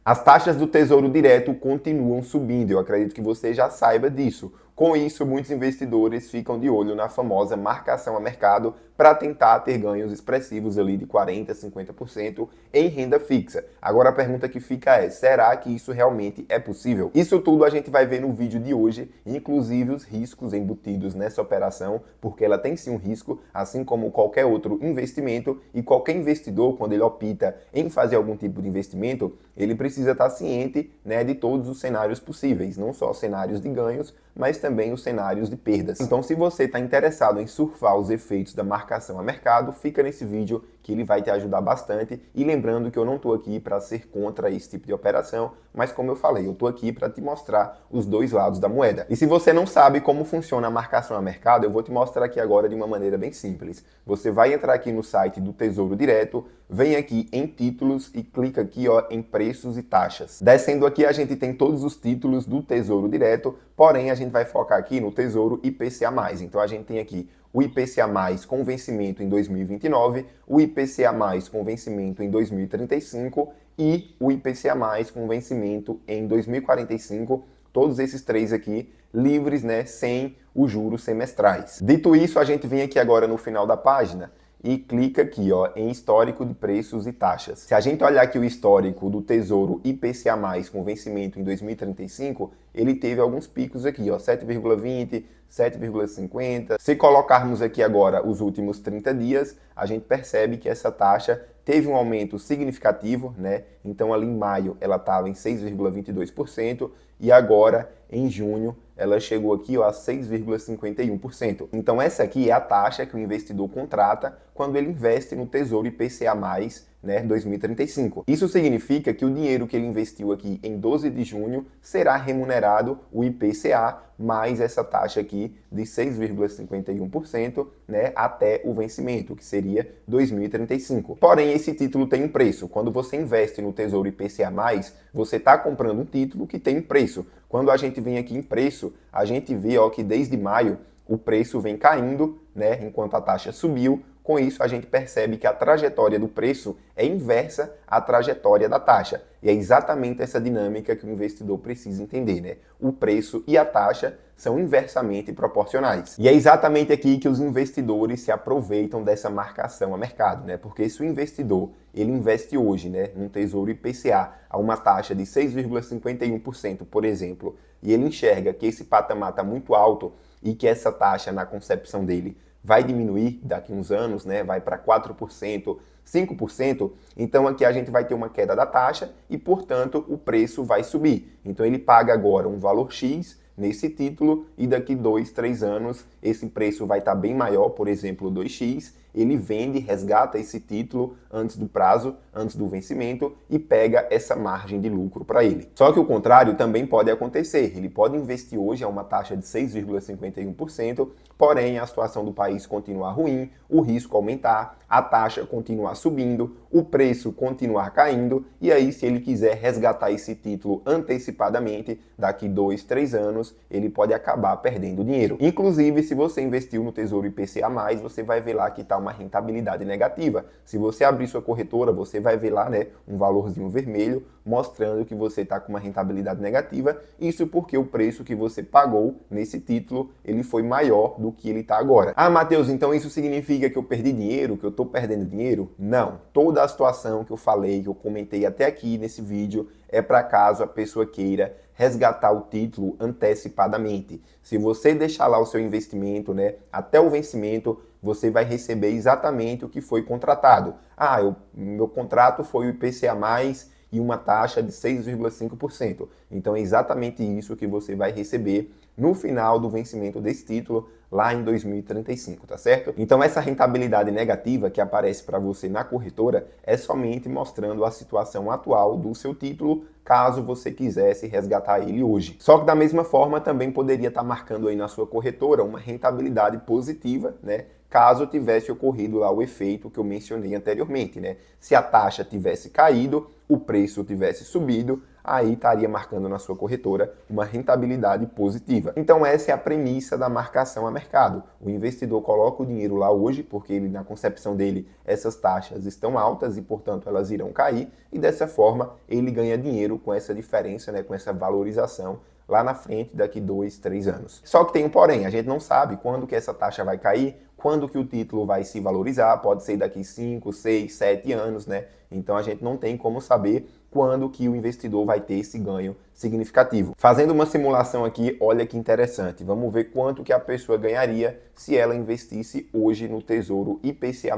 As taxas do Tesouro Direto continuam subindo, eu acredito que você já saiba disso. Com isso, muitos investidores ficam de olho na famosa marcação a mercado para tentar ter ganhos expressivos ali de 40%, 50% em renda fixa. Agora a pergunta que fica é, será que isso realmente é possível? Isso tudo a gente vai ver no vídeo de hoje, inclusive os riscos embutidos nessa operação, porque ela tem sim um risco, assim como qualquer outro investimento, e qualquer investidor, quando ele opta em fazer algum tipo de investimento, ele precisa estar ciente, né, de todos os cenários possíveis, não só cenários de ganhos, mas também os cenários de perdas. Então, se você está interessado em surfar os efeitos da marcação a mercado, fica nesse vídeo que ele vai te ajudar bastante. E lembrando que eu não estou aqui para ser contra esse tipo de operação, mas como eu falei, eu estou aqui para te mostrar os dois lados da moeda. E se você não sabe como funciona a marcação a mercado, eu vou te mostrar aqui agora de uma maneira bem simples. Você vai entrar aqui no site do Tesouro Direto, vem aqui em títulos e clica aqui ó, em preços e taxas. Descendo aqui a gente tem todos os títulos do Tesouro Direto, porém a gente vai focar aqui no Tesouro IPCA+. Então a gente tem aqui o IPCA+, com vencimento em 2029, o IPCA+, com vencimento em 2035 e o IPCA+, com vencimento em 2045, todos esses três aqui livres, né, sem os juros semestrais. Dito isso, a gente vem aqui agora no final da página e clica aqui ó, em histórico de preços e taxas. Se a gente olhar aqui o histórico do Tesouro IPCA+, com vencimento em 2035, ele teve alguns picos aqui, ó, 7,20, 7,50. Se colocarmos aqui agora os últimos 30 dias, a gente percebe que essa taxa teve um aumento significativo, né? Então ali em maio ela estava em 6,22% e agora em junho ela chegou aqui ó, a 6,51%. Então essa aqui é a taxa que o investidor contrata quando ele investe no Tesouro IPCA+, né, 2035. Isso significa que o dinheiro que ele investiu aqui em 12 de junho será remunerado o IPCA mais essa taxa aqui de 6,51%, né, até o vencimento, que seria 2035. Porém, esse título tem um preço. Quando você investe no Tesouro IPCA+, você está comprando um título que tem um preço. Quando a gente vem aqui em preço, a gente vê ó, que desde maio o preço vem caindo, né, enquanto a taxa subiu. Com isso, a gente percebe que a trajetória do preço é inversa à trajetória da taxa. E é exatamente essa dinâmica que o investidor precisa entender, né? O preço e a taxa são inversamente proporcionais. E é exatamente aqui que os investidores se aproveitam dessa marcação a mercado, né? Porque se o investidor ele investe hoje, né, num Tesouro IPCA a uma taxa de 6,51%, por exemplo, e ele enxerga que esse patamar está muito alto e que essa taxa, na concepção dele, vai diminuir daqui a uns anos, né? Vai para 4%, 5%, então aqui a gente vai ter uma queda da taxa e, portanto, o preço vai subir. Então ele paga agora um valor X nesse título e daqui 2, 3 anos esse preço vai estar bem maior, por exemplo, 2x, ele vende, resgata esse título antes do prazo, antes do vencimento e pega essa margem de lucro para ele. Só que o contrário também pode acontecer, ele pode investir hoje a uma taxa de 6,51%, porém a situação do país continuar ruim, o risco aumentar, a taxa continuar subindo, o preço continuar caindo e aí se ele quiser resgatar esse título antecipadamente, daqui 2, 3 anos, ele pode acabar perdendo dinheiro. Inclusive, se você investiu no Tesouro IPCA+, você vai ver lá que está uma rentabilidade negativa. Se você abrir sua corretora, você vai ver lá, né, um valorzinho vermelho mostrando que você está com uma rentabilidade negativa. Isso porque o preço que você pagou nesse título, ele foi maior do que ele está agora. Ah, Matheus, então isso significa que eu perdi dinheiro, que eu estou perdendo dinheiro? Não. Toda a situação que eu falei, que eu comentei até aqui nesse vídeo, é para caso a pessoa queira resgatar o título antecipadamente. Se você deixar lá o seu investimento, né, até o vencimento, você vai receber exatamente o que foi contratado. Meu contrato foi o IPCA+, e uma taxa de 6,5%. Então é exatamente isso que você vai receber no final do vencimento desse título lá em 2035, tá certo? Então essa rentabilidade negativa que aparece para você na corretora é somente mostrando a situação atual do seu título, caso você quisesse resgatar ele hoje. Só que da mesma forma também poderia estar marcando aí na sua corretora uma rentabilidade positiva, né? caso tivesse ocorrido lá o efeito que eu mencionei anteriormente, né? Se a taxa tivesse caído, o preço tivesse subido, aí estaria marcando na sua corretora uma rentabilidade positiva. Então essa é a premissa da marcação a mercado. O investidor coloca o dinheiro lá hoje, porque ele, na concepção dele, essas taxas estão altas e, portanto, elas irão cair, e dessa forma ele ganha dinheiro com essa diferença, né, com essa valorização lá na frente, daqui 2, 3 anos. Só que tem um porém, a gente não sabe quando que essa taxa vai cair, quando que o título vai se valorizar, pode ser daqui 5, 6, 7 anos, né? Então a gente não tem como saber quando que o investidor vai ter esse ganho significativo. Fazendo uma simulação aqui, olha que interessante. Vamos ver quanto que a pessoa ganharia se ela investisse hoje no Tesouro IPCA+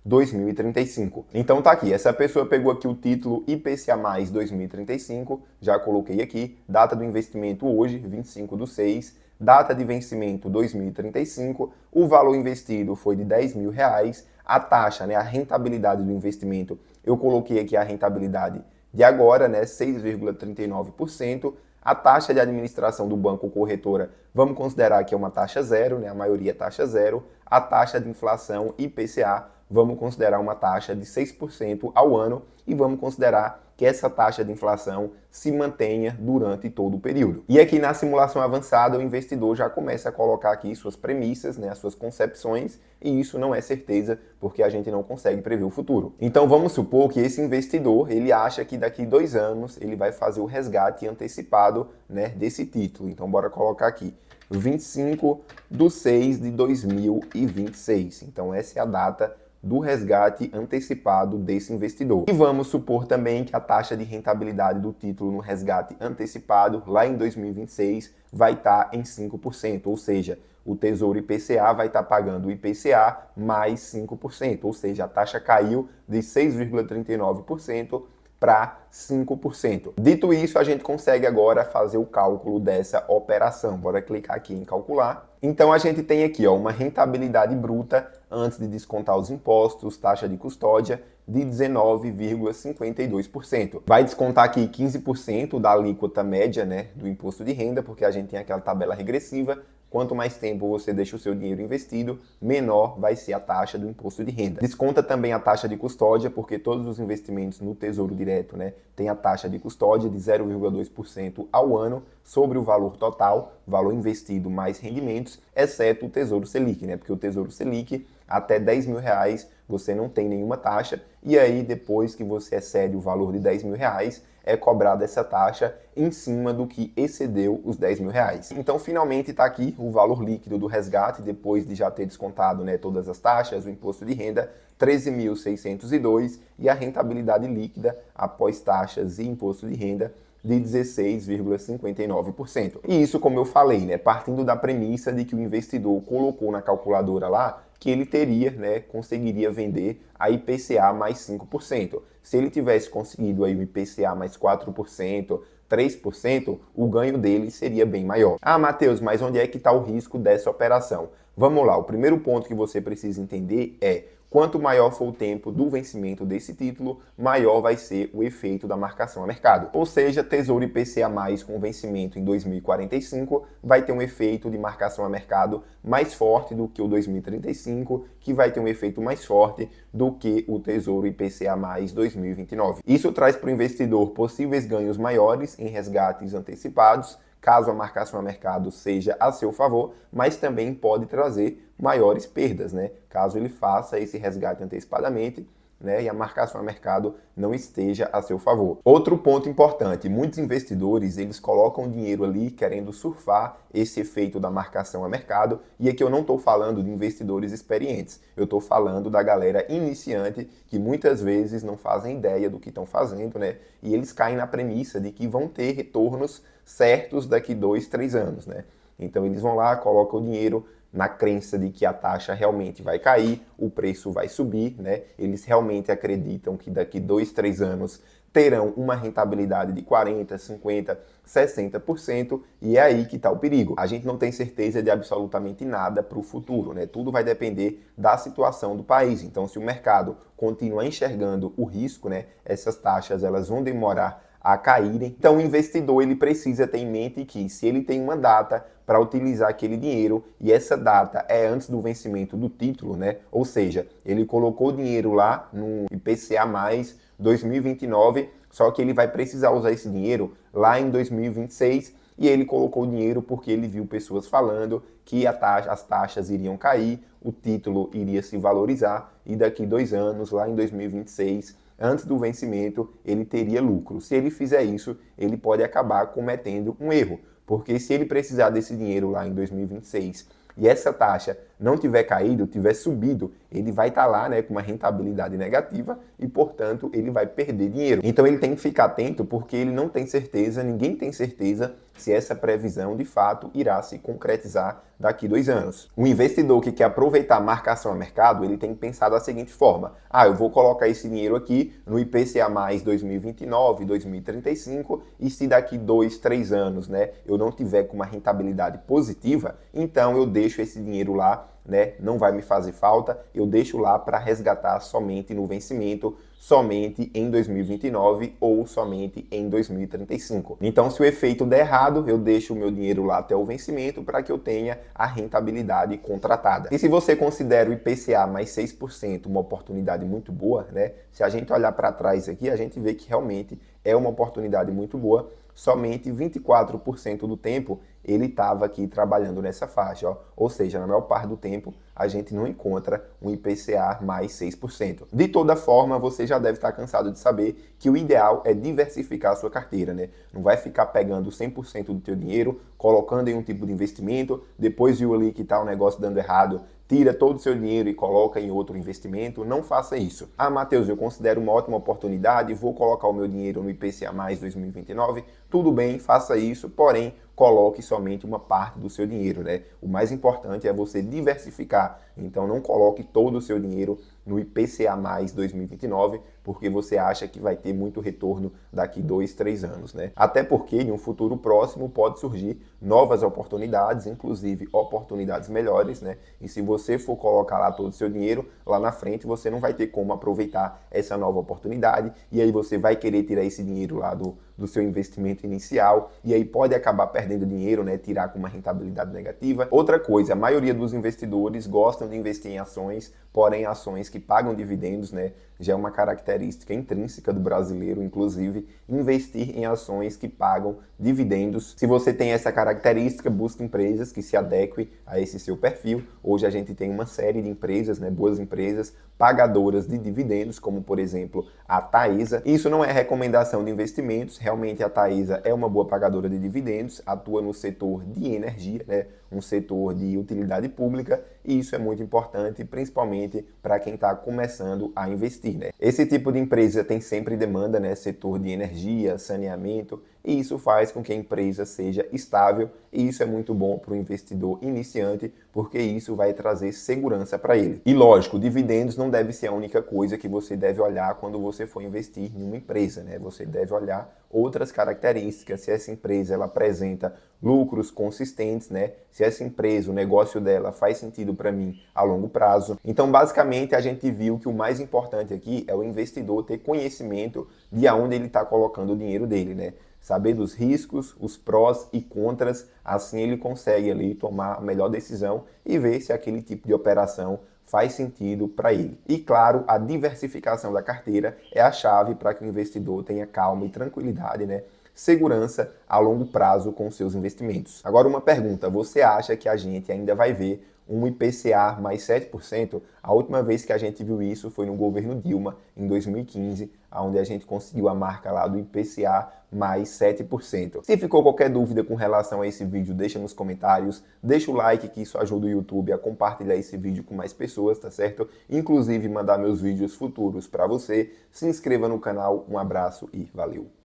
2035. Então tá aqui, essa pessoa pegou aqui o título IPCA+ 2035, já coloquei aqui, data do investimento hoje, 25/6, data de vencimento 2035, o valor investido foi de R$10.000, a taxa, né, a rentabilidade do investimento, eu coloquei aqui a rentabilidade de agora, né, 6,39%, a taxa de administração do banco ou corretora, vamos considerar que é uma taxa zero, né, a maioria é taxa zero, a taxa de inflação IPCA, vamos considerar uma taxa de 6% ao ano e vamos considerar que essa taxa de inflação se mantenha durante todo o período. E aqui na simulação avançada, o investidor já começa a colocar aqui suas premissas, né, as suas concepções, e isso não é certeza, porque a gente não consegue prever o futuro. Então vamos supor que esse investidor, ele acha que daqui 2 anos ele vai fazer o resgate antecipado, né, desse título. Então bora colocar aqui, 25/6/2026. Então essa é a data do resgate antecipado desse investidor. E vamos supor também que a taxa de rentabilidade do título no resgate antecipado lá em 2026 vai estar em 5%, ou seja, o Tesouro IPCA vai estar pagando o IPCA mais 5%, ou seja, a taxa caiu de 6,39% para 5%. Dito isso, a gente consegue agora fazer o cálculo dessa operação. Bora clicar aqui em calcular. Então a gente tem aqui, ó, uma rentabilidade bruta antes de descontar os impostos, taxa de custódia, de 19,52%. Vai descontar aqui 15% da alíquota média, né, do imposto de renda, porque a gente tem aquela tabela regressiva. Quanto mais tempo você deixa o seu dinheiro investido, menor vai ser a taxa do imposto de renda. Desconta também a taxa de custódia, porque todos os investimentos no Tesouro Direto, né, tem a taxa de custódia de 0,2% ao ano sobre o valor total, valor investido mais rendimentos, exceto o Tesouro Selic, né, porque o Tesouro Selic, até R$10.000, você não tem nenhuma taxa, e aí depois que você excede o valor de R$10.000, é cobrada essa taxa em cima do que excedeu os R$10.000. Então, finalmente está aqui o valor líquido do resgate, depois de já ter descontado, né, todas as taxas, o imposto de renda, 13.602, e a rentabilidade líquida após taxas e imposto de renda de 16,59%. E isso, como eu falei, né, partindo da premissa de que o investidor colocou na calculadora lá que ele teria, né, conseguiria vender a IPCA mais 5%. Se ele tivesse conseguido aí o IPCA mais 4%, 3%, o ganho dele seria bem maior. Ah, Matheus, mas onde é que está o risco dessa operação? Vamos lá, o primeiro ponto que você precisa entender é: quanto maior for o tempo do vencimento desse título, maior vai ser o efeito da marcação a mercado. Ou seja, Tesouro IPCA+, com vencimento em 2045, vai ter um efeito de marcação a mercado mais forte do que o 2035, que vai ter um efeito mais forte do que o Tesouro IPCA+ 2029. Isso traz para o investidor possíveis ganhos maiores em resgates antecipados, caso a marcação a mercado seja a seu favor, mas também pode trazer maiores perdas, né? Caso ele faça esse resgate antecipadamente, né, e a marcação a mercado não esteja a seu favor. Outro ponto importante, muitos investidores, eles colocam dinheiro ali querendo surfar esse efeito da marcação a mercado, e aqui eu não estou falando de investidores experientes, eu estou falando da galera iniciante que muitas vezes não fazem ideia do que estão fazendo, né, e eles caem na premissa de que vão ter retornos certos daqui 2, 3 anos, né. Então eles vão lá, colocam o dinheiro na crença de que a taxa realmente vai cair, o preço vai subir, né? Eles realmente acreditam que daqui 2, 3 anos terão uma rentabilidade de 40%, 50%, 60%, e é aí que está o perigo. A gente não tem certeza de absolutamente nada para o futuro, né? Tudo vai depender da situação do país. Então, se o mercado continua enxergando o risco, né, essas taxas elas vão demorar a caírem. Então o investidor ele precisa ter em mente que se ele tem uma data para utilizar aquele dinheiro e essa data é antes do vencimento do título, né? Ou seja, ele colocou o dinheiro lá no IPCA mais 2029, só que ele vai precisar usar esse dinheiro lá em 2026 e ele colocou o dinheiro porque ele viu pessoas falando que as taxas iriam cair, o título iria se valorizar e daqui 2 anos, lá em 2026, antes do vencimento, ele teria lucro. Se ele fizer isso, ele pode acabar cometendo um erro, porque se ele precisar desse dinheiro lá em 2026 e essa taxa não tiver caído, tiver subido, ele vai estar lá, né, com uma rentabilidade negativa e, portanto, ele vai perder dinheiro. Então ele tem que ficar atento porque ele não tem certeza, ninguém tem certeza se essa previsão de fato irá se concretizar daqui 2 anos. O investidor que quer aproveitar a marcação a mercado, ele tem que pensar da seguinte forma: eu vou colocar esse dinheiro aqui no IPCA mais 2029, 2035 e se daqui 2, 3 anos, né, eu não tiver com uma rentabilidade positiva, então eu deixo esse dinheiro lá, né, não vai me fazer falta, eu deixo lá para resgatar somente no vencimento, somente em 2029 ou somente em 2035. Então, se o efeito der errado, eu deixo o meu dinheiro lá até o vencimento para que eu tenha a rentabilidade contratada. E se você considera o IPCA mais 6% uma oportunidade muito boa, né? Se a gente olhar para trás aqui, a gente vê que realmente é uma oportunidade muito boa. Somente 24% do tempo ele estava aqui trabalhando nessa faixa, ó. Ou seja, na maior parte do tempo a gente não encontra um IPCA mais 6%. De toda forma, você já deve estar cansado de saber que o ideal é diversificar a sua carteira, né? Não vai ficar pegando 100% do teu dinheiro, colocando em um tipo de investimento, depois viu ali que está o negócio dando errado, tira todo o seu dinheiro e coloca em outro investimento. Não faça isso. Matheus, eu considero uma ótima oportunidade, vou colocar o meu dinheiro no IPCA mais 2029. Tudo bem, faça isso, porém, coloque somente uma parte do seu dinheiro, né? O mais importante é você diversificar. Então não coloque todo o seu dinheiro no IPCA mais 2029, porque você acha que vai ter muito retorno daqui 2, 3 anos, né? Até porque em um futuro próximo pode surgir novas oportunidades, inclusive oportunidades melhores, né? E se você for colocar lá todo o seu dinheiro, lá na frente você não vai ter como aproveitar essa nova oportunidade e aí você vai querer tirar esse dinheiro lá do seu investimento inicial e aí pode acabar perdendo dinheiro, né? Tirar com uma rentabilidade negativa. Outra coisa, a maioria dos investidores gostam de investir em ações, porém ações que pagam dividendos, né? Já é uma característica intrínseca do brasileiro, inclusive, investir em ações que pagam dividendos. Se você tem essa característica, busque empresas que se adequem a esse seu perfil. Hoje a gente tem uma série de empresas, né, boas empresas, pagadoras de dividendos, como por exemplo a Taesa. Isso não é recomendação de investimentos, realmente a Taesa é uma boa pagadora de dividendos, atua no setor de energia, né, um setor de utilidade pública, e isso é muito importante, principalmente para quem está começando a investir, né? Esse tipo de empresa tem sempre demanda, né? Setor de energia, saneamento, e isso faz com que a empresa seja estável, e isso é muito bom para o investidor iniciante, porque isso vai trazer segurança para ele. E lógico, dividendos não deve ser a única coisa que você deve olhar quando você for investir em uma empresa, né? Você deve olhar outras características, se essa empresa ela apresenta lucros consistentes, né? Se essa empresa, o negócio dela faz sentido para mim a longo prazo. Então, basicamente, a gente viu que o mais importante aqui é o investidor ter conhecimento de aonde ele está colocando o dinheiro dele, né? Saber dos riscos, os prós e contras, assim ele consegue ali tomar a melhor decisão e ver se aquele tipo de operação faz sentido para ele. E claro, a diversificação da carteira é a chave para que o investidor tenha calma e tranquilidade, né? Segurança a longo prazo com seus investimentos. Agora uma pergunta, você acha que a gente ainda vai ver um IPCA mais 7%? A última vez que a gente viu isso foi no governo Dilma, em 2015, onde a gente conseguiu a marca lá do IPCA mais 7%. Se ficou qualquer dúvida com relação a esse vídeo, deixa nos comentários, deixa o like que isso ajuda o YouTube a compartilhar esse vídeo com mais pessoas, tá certo? Inclusive mandar meus vídeos futuros para você. Se inscreva no canal, um abraço e valeu!